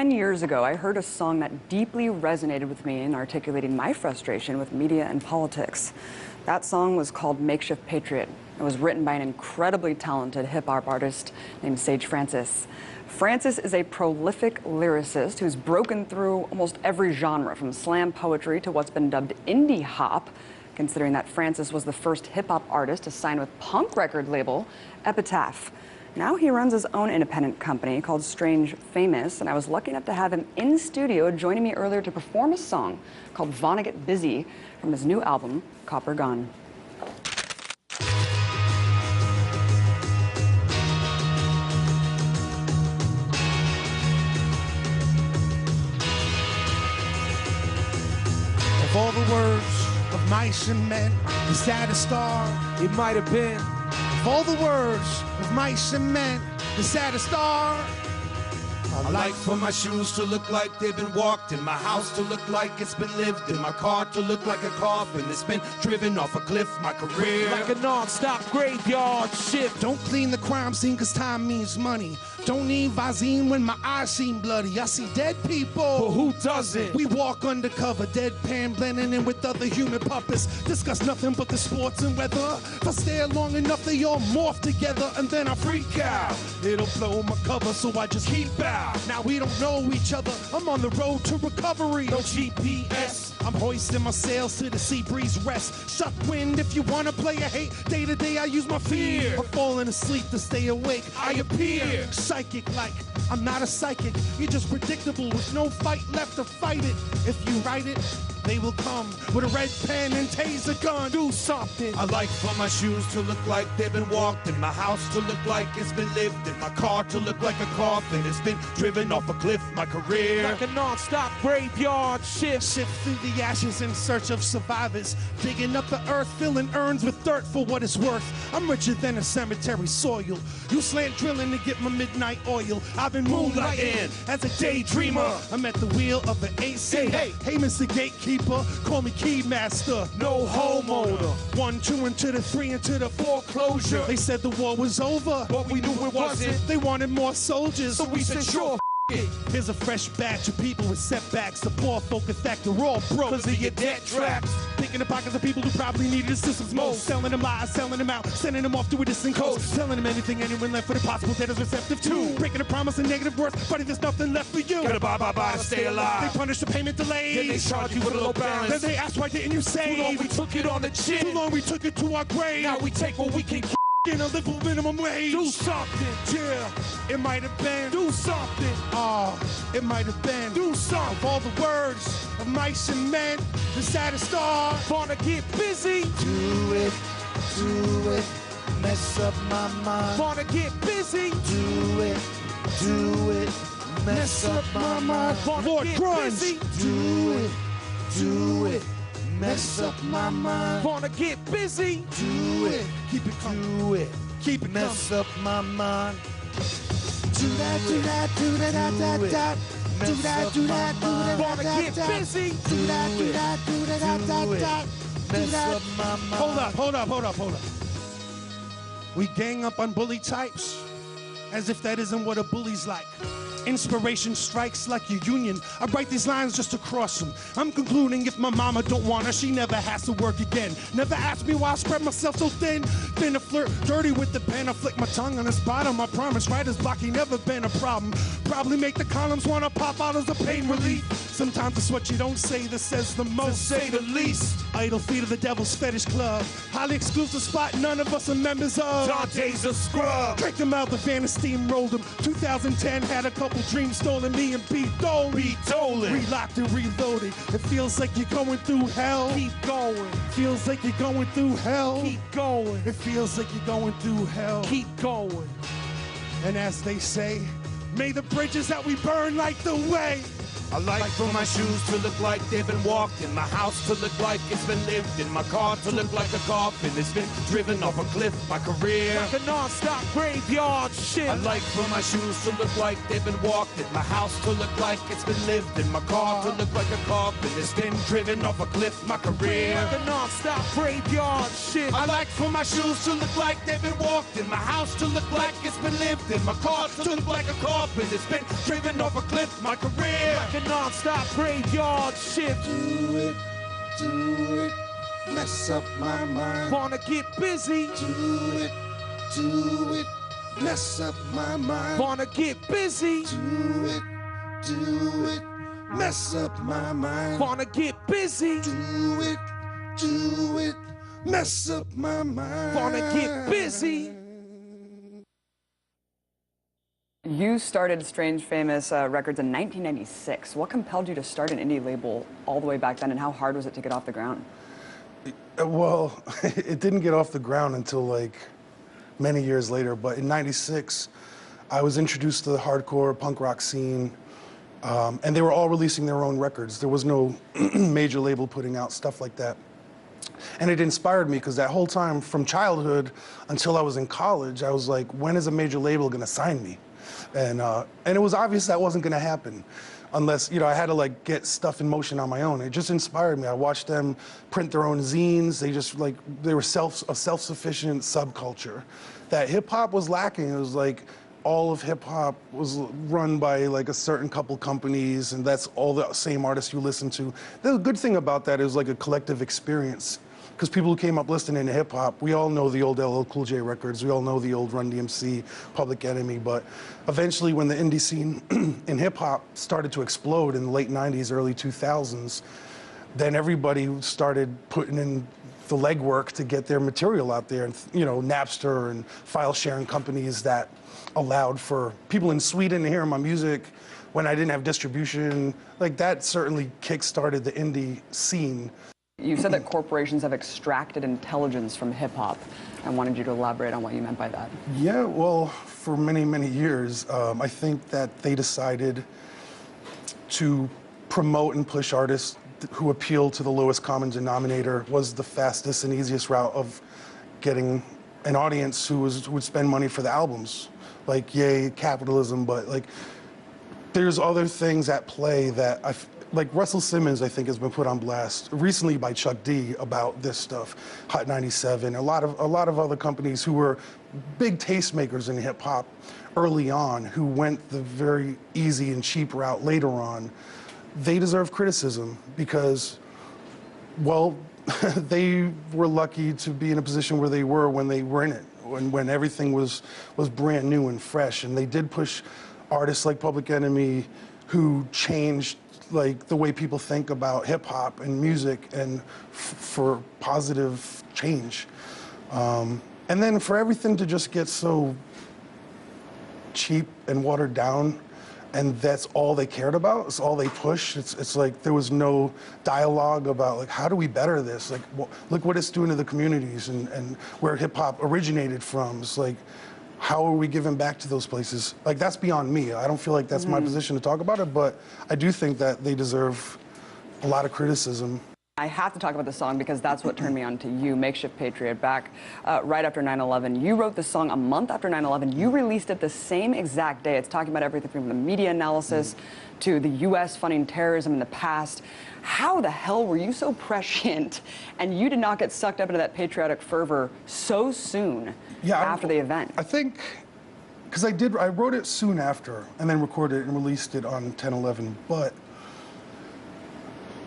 10 years ago, I heard a song that deeply resonated with me in articulating my frustration with media and politics. That song was called Makeshift Patriot. It was written by an incredibly talented hip-hop artist named Sage Francis. Francis is a prolific lyricist who's broken through almost every genre, from slam poetry to what's been dubbed indie hop, considering that Francis was the first hip-hop artist to sign with punk record label Epitaph. Now he runs his own independent company called Strange Famous, and I was lucky enough to have him in studio joining me earlier to perform a song called Vonnegut Busy from his new album, Copper Gun. Of all the words of mice and men, the saddest star it might have been. Of all the words of mice and men, the saddest star. I like for my shoes to look like they've been walked in, my house to look like it's been lived in, my car to look like a coffin that's been driven off a cliff, my career like a non-stop graveyard shift. Don't clean the crime scene cause time means money. Don't need Visine when my eyes seem bloody. I see dead people, but who doesn't? We walk undercover, deadpan blending in with other human puppets. Discuss nothing but the sports and weather. If I stare long enough, they all morph together, and then I freak out. It'll blow my cover, so I just keep out. Now we don't know each other. I'm on the road to recovery. No GPS. I'm hoisting my sails to the sea breeze rest. Suck wind if you wanna play a hate. Day to day I use my fear. I'm falling asleep to stay awake. I appear psychic like I'm not a psychic. You're just predictable with no fight left to fight it. If you write it, they will come with a red pen and taser gun. Do something. I like for my shoes to look like they've been walked in, my house to look like it's been lived in, my car to look like a coffin it's been driven off a cliff, my career like a non-stop graveyard shift. Shift through the ashes in search of survivors, digging up the earth, filling urns with dirt for what it's worth. I'm richer than a cemetery soil. You slant drilling to get my midnight oil. I've been moonlighting as a daydreamer. I'm at the wheel of the AC. Hey, Mr. Gatekeeper, call me Keymaster. No homeowner. 1, 2, into the 3, into the foreclosure. They said the war was over, but we knew it wasn't. They wanted more soldiers, so we said sure. Here's a fresh batch of people with setbacks. The poor folk, in fact, they're all broke cause of your debt traps. Picking the pockets of people who probably needed assistance most. Selling them lies, selling them out, sending them off to a distant coast. Telling them anything anyone left for the possible debt is receptive to. Breaking a promise of negative worth, but there's nothing left for you. Gotta buy to stay alive. They punish the payment delay. Then they charge you with a low balance. Then they ask why didn't you save? Too long we took it on the chin. Too long we took it to our grave. Now we take what we can get. In a little minimum wage. Do something. Yeah, it might have been. Do something. It might have been. Do something. Of all the words of mice and men, the saddest star. Wanna get busy. Do it. Mess up my mind. Wanna get busy. Do it. Mess up my mind. Wanna get busy. Do it. Mess up my mind. Wanna get busy. Do it. Keep it coming. Do it. Keep it mess up my mind. Do that. Do that. Do that. Do that. Do that. Do that. Do that. Wanna get busy. Do that. Do that. Do that. Mess up my mind. Hold up. We gang up on bully types as if that isn't what a bully's like. Inspiration strikes like your union. I write these lines just to cross them. I'm concluding if my mama don't want her, she never has to work again. Never ask me why I spread myself so thin. Been a flirt, dirty with the pen. I flick my tongue on the bottom. I promise writer's block ain't never been a problem. Probably make the columns wanna pop bottles of pain relief. Sometimes it's what you don't say that says the most, to say the least. Idle feet of the Devil's Fetish Club. Highly exclusive spot none of us are members of. Dante's a scrub. Drink them out the van and steamrolled them. 2010 had a couple dreams stolen, me and Pete Dolan. Relocked and reloaded. It feels like you're going through hell. Keep going. Feels like you're going through hell. Keep going. It feels like you're going through hell. Keep going. And as they say, may the bridges that we burn light the way. I like for my shoes to look like they've been walked in, my house to look like it's been lived in, my car to look like a coffin that's been driven off a cliff, my career like a non-stop graveyard shift. I like for my shoes to look like they've been walked in, my house to look like it's been lived in, my car to look like a coffin that's been driven off a cliff, my career like a non-stop graveyard shift. I like for my shoes to look like they've been walked in, my house to look like it's been lived in, my car to look like a coffin that's been driven off a cliff, my career like a non-stop graveyard shift. Do it, mess up my mind. Vonnegut Busy. Do it, mess up my mind. Vonnegut Busy. Do it, mess up my mind. Vonnegut Busy. Do it, mess up my mind. Vonnegut Busy. You started Strange Famous Records in 1996. What compelled you to start an indie label all the way back then, and how hard was it to get off the ground? Well, it didn't get off the ground until like many years later, but in '96, I was introduced to the hardcore punk rock scene, and they were all releasing their own records. There was no major label putting out stuff like that. And it inspired me because that whole time, from childhood until I was in college, I was like, when is a major label gonna sign me? And it was obvious that wasn't gonna happen unless, I had to like get stuff in motion on my own. It just inspired me. I watched them print their own zines. They were a self-sufficient subculture that hip hop was lacking. It was like all of hip hop was run by like a certain couple companies, and that's all the same artists you listen to. The good thing about that is like a collective experience. Because people who came up listening to hip hop, we all know the old LL Cool J records, we all know the old Run DMC, Public Enemy, but eventually when the indie scene in hip hop started to explode in the late 90s, early 2000s, then everybody started putting in the legwork to get their material out there, and Napster and file sharing companies that allowed for people in Sweden to hear my music when I didn't have distribution. Like that certainly kick-started the indie scene. You said that corporations have extracted intelligence from hip-hop. I wanted you to elaborate on what you meant by that. Yeah, well, for many, many years, I think that they decided to promote and push artists who appeal to the lowest common denominator was the fastest and easiest route of getting an audience who would spend money for the albums. Like, yay, capitalism, but like, there's other things at play that like Russell Simmons, I think, has been put on blast recently by Chuck D about this stuff. Hot 97, a lot of other companies who were big tastemakers in hip hop early on, who went the very easy and cheap route later on. They deserve criticism because, well, they were lucky to be in a position where they were when they were in it, when everything was brand new and fresh, and they did push artists like Public Enemy who changed like the way people think about hip hop and music and for positive change. And then for everything to just get so cheap and watered down, and that's all they cared about, it's all they pushed. It's like there was no dialogue about like, how do we better this? Like, look what it's doing to the communities and where hip hop originated from. It's like, how are we giving back to those places? Like, that's beyond me. I don't feel like that's my position to talk about it, but I do think that they deserve a lot of criticism. I have to talk about the song because that's what turned me on to you, Makeshift Patriot, back right after 9/11. You wrote the song a month after 9/11. You released it the same exact day. It's talking about everything from the media analysis to the U.S. funding terrorism in the past. How the hell were you so prescient and you did not get sucked up into that patriotic fervor so soon after the event? I think, because I wrote it soon after and then recorded it and released it on 10/11, but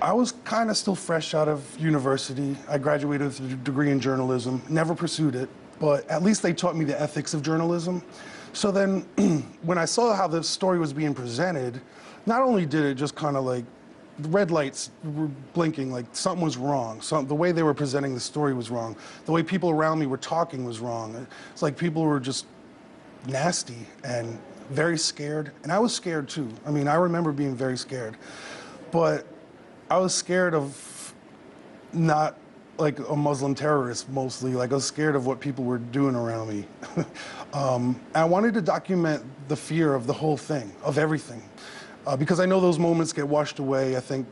I was kind of still fresh out of university. I graduated with a degree in journalism, never pursued it, but at least they taught me the ethics of journalism. So then when I saw how the story was being presented, not only did it just kind of like, the red lights were blinking, like something was wrong. The way they were presenting the story was wrong. The way people around me were talking was wrong. It's like people were just nasty and very scared. And I was scared too. I mean, I remember being very scared. But I was scared of not like a Muslim terrorist mostly. Like I was scared of what people were doing around me. I wanted to document the fear of the whole thing, of everything. because I know those moments get washed away. I think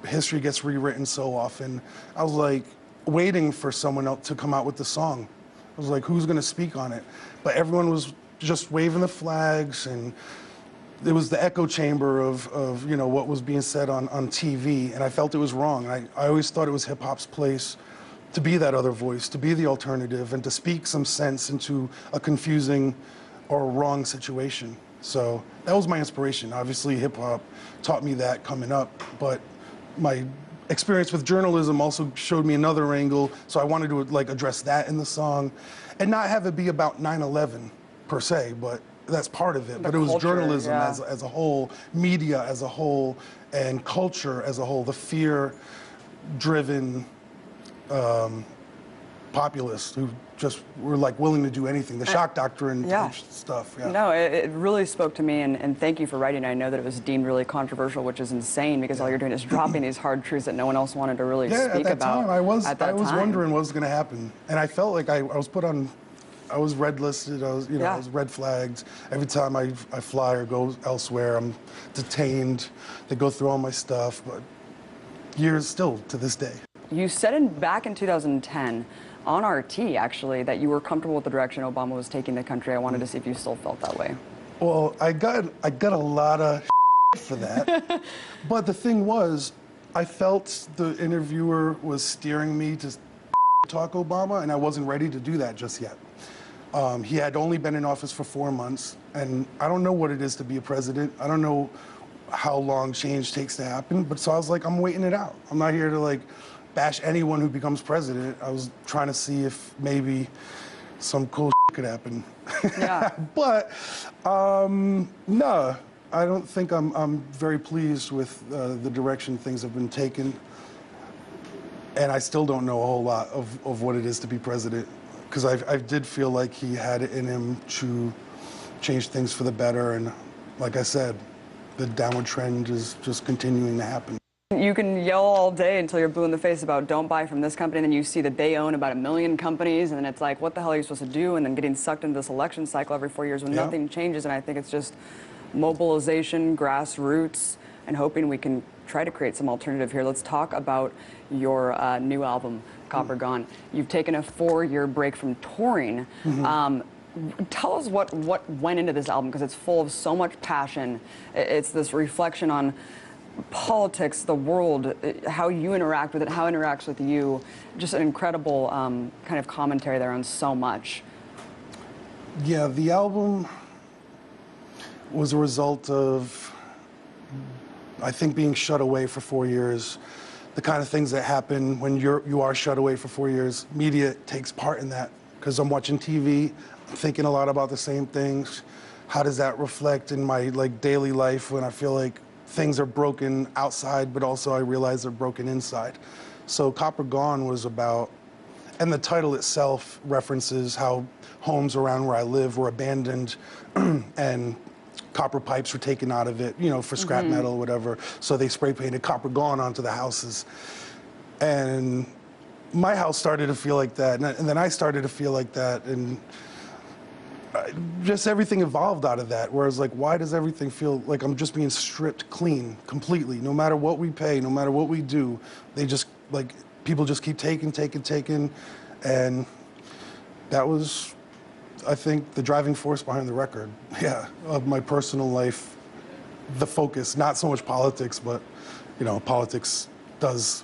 history gets rewritten so often. I was like waiting for someone else to come out with the song. I was like, who's going to speak on it? But everyone was just waving the flags, and it was the echo chamber of you know, what was being said on TV, and I felt it was wrong. I always thought it was hip hop's place to be that other voice, to be the alternative, and to speak some sense into a confusing or wrong situation. So that was my inspiration. Obviously, hip hop taught me that coming up, but my experience with journalism also showed me another angle, so I wanted to like address that in the song, and not have it be about 9/11 per se, but that's part of it. But it was culture, journalism yeah. as a whole, media as a whole, and culture as a whole, the fear-driven populists who just were like willing to do anything, the shock doctrine type stuff. Yeah. No, it really spoke to me, and thank you for writing. I know that it was deemed really controversial, which is insane, because all you're doing is dropping these hard truths that no one else wanted to really speak at that about. time, I was time. wondering what was going to happen, and I felt like I was put on. I was red listed. I was, you know, I was red flagged. Every time I fly or go elsewhere, I'm detained. They go through all my stuff, but years still to this day. You said back in 2010 on RT, actually, that you were comfortable with the direction Obama was taking the country. I wanted to see if you still felt that way. Well, I got a lot of for that, but the thing was, I felt the interviewer was steering me to talk Obama, and I wasn't ready to do that just yet. He had only been in office for 4 months, and I don't know what it is to be a president. I don't know how long change takes to happen, but so I was like, I'm waiting it out. I'm not here to like bash anyone who becomes president. I was trying to see if maybe some cool could happen. Yeah. But no, I don't think I'm very pleased with the direction things have been taken, and I still don't know a whole lot of what it is to be president. Because I did feel like he had it in him to change things for the better, and like I said, the downward trend is just continuing to happen. You can yell all day until you're blue in the face about don't buy from this company, and then you see that they own about 1 million companies, and then it's like, what the hell are you supposed to do? And then getting sucked into this election cycle every 4 years when nothing changes, and I think it's just mobilization, grassroots, and hoping we can try to create some alternative here. Let's talk about your new album, Copper Gone. You've taken a 4-year break from touring. Tell us what went into this album, because it's full of so much passion. It's this reflection on politics, the world, how you interact with it, how it interacts with you. Just an incredible kind of commentary there on so much. Yeah, the album was a result of, I think, being shut away for 4 years. The kind of things that happen when you are shut away for 4 years. Media takes part in that, because I'm watching TV, I'm thinking a lot about the same things. How does that reflect in my like daily life when I feel like things are broken outside, but also I realize they're broken inside? So Copper Gone was about, and the title itself references how homes around where I live were abandoned and copper pipes were taken out of it, you know, for scrap metal or whatever. So they spray painted Copper Gone onto the houses. And my house started to feel like that, and then I started to feel like that, and just everything evolved out of that. Whereas, like, why does everything feel like I'm just being stripped clean completely? No matter what we pay, no matter what we do, they just, like, people just keep taking. And that was, I think, the driving force behind the record, of my personal life, the focus, not so much politics, but, you know, politics does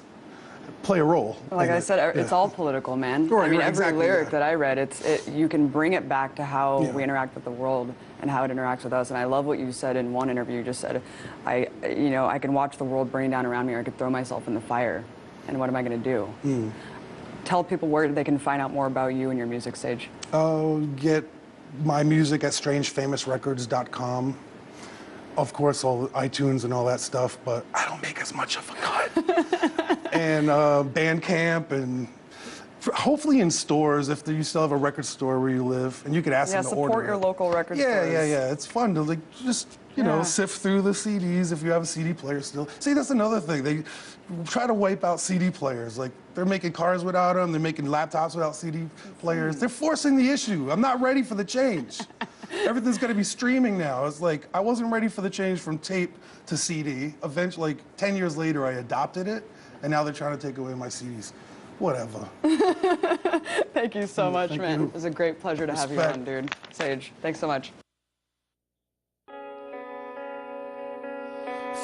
play a role. Like I said, it's all political, man. Right, I mean, right, every exactly, lyric that I read, you can bring it back to how we interact with the world and how it interacts with us. And I love what you said in one interview. You just said, I can watch the world burning down around me, or I could throw myself in the fire. And what am I going to do? Tell people where they can find out more about you and your music stage. Get my music at strangefamousrecords.com. Of course, all iTunes and all that stuff, but I don't make as much of a cut. And Bandcamp, and hopefully in stores, if you still have a record store where you live, and you could ask them to order. Support your local record stores. Yeah. It's fun to like just sift through the CDs if you have a CD player still. See, that's another thing. They try to wipe out CD players. Like, they're making cars without them. They're making laptops without CD players. They're forcing the issue. I'm not ready for the change. Everything's got to be streaming now. It's like, I wasn't ready for the change from tape to CD. Eventually, like 10 years later, I adopted it, and now they're trying to take away my CDs. Whatever. Thank you so much, man. You. It was a great pleasure to have you on, dude. Sage, thanks so much.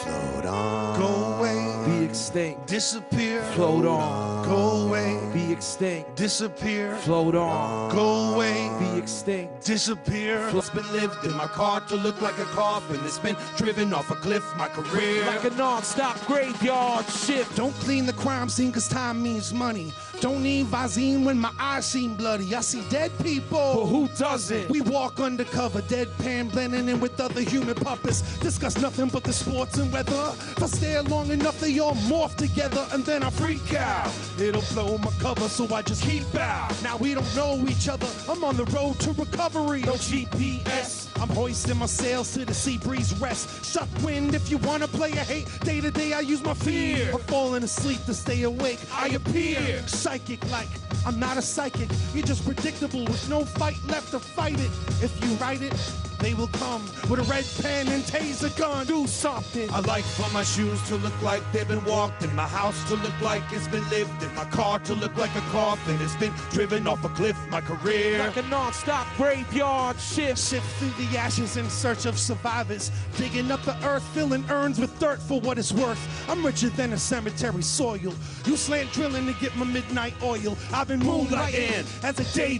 Float on. Go away. Be extinct. Disappear. Float on. Go away. Be extinct. Disappear. Float on. Go away. Be extinct. Disappear. It's been lived in my car to look like a coffin. It's been driven off a cliff, my career. Like a non-stop graveyard shift. Don't clean the crime scene cause time means money. Don't need Visine when my eyes seem bloody. I see dead people. But who doesn't? We walk undercover, deadpan blending in with other human puppets. Discuss nothing but the sports and weather. If I stare long enough, they all morph together and then I freak out. It'll blow my cover, so I just keep out. Now we don't know each other. I'm on the road to recovery. No GPS. I'm hoisting my sails to the sea breeze rest. Shut wind if you wanna play a hate. Day to day I use my fear. I'm falling asleep to stay awake. I appear psychic like I'm not a psychic. You're just predictable with no fight left to fight it. If you write it, they will come with a red pen and taser gun. Do something. I like for my shoes to look like they've been walked, in my house to look like it's been lived, in my car to look like a coffin. It's been driven off a cliff, my career. Like a non-stop graveyard shift. Sift through the ashes in search of survivors. Digging up the earth, filling urns with dirt for what it's worth. I'm richer than a cemetery soil. You slant drilling to get my midnight oil. I've been moonlighting as a day.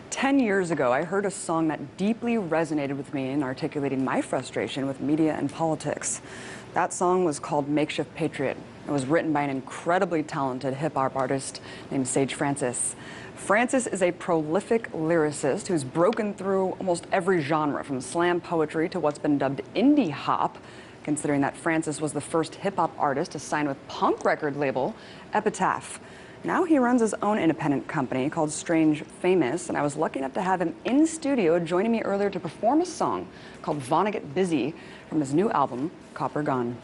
10 years ago, I heard a song that deeply resonated with me in articulating my frustration with media and politics. That song was called Makeshift Patriot. It was written by an incredibly talented hip-hop artist named Sage Francis. Francis is a prolific lyricist who's broken through almost every genre, from slam poetry to what's been dubbed indie hop, considering that Francis was the first hip-hop artist to sign with punk record label Epitaph. Now he runs his own independent company called Strange Famous, and I was lucky enough to have him in studio joining me earlier to perform a song called Vonnegut Busy from his new album, Copper Gun.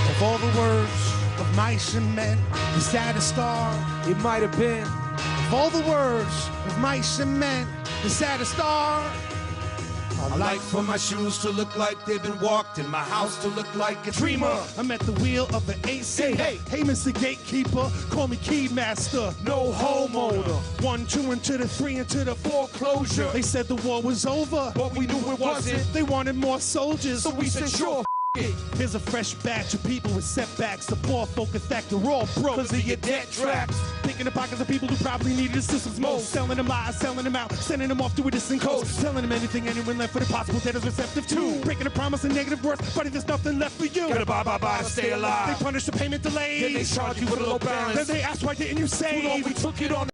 Of all the words of mice and men, the saddest star it might have been. Of all the words of mice and men, the saddest star. I like for my shoes to look like they've been walked, in my house to look like a dreamer. I'm at the wheel of the AC. Hey, Mr. Gatekeeper, call me Keymaster. No homeowner. 1, 2, and to the 3, and to the 4. Foreclosure. They said the war was over, But we knew it wasn't. They wanted more soldiers, So we said, sure, it. Here's a fresh batch of people with setbacks. The poor folk, in fact, they're all broke. Cause of your debt traps. Picking the pockets of people who probably needed assistance most. Selling them lies, selling them out, sending them off to a distant coast. Telling them anything anyone left for the possible debt is receptive to. Breaking a promise and negative words, but there's nothing left for you. Gotta buy to stay alive. They punish the payment delays. Then they charge you with a low balance. Then they ask why didn't you save? We took it on.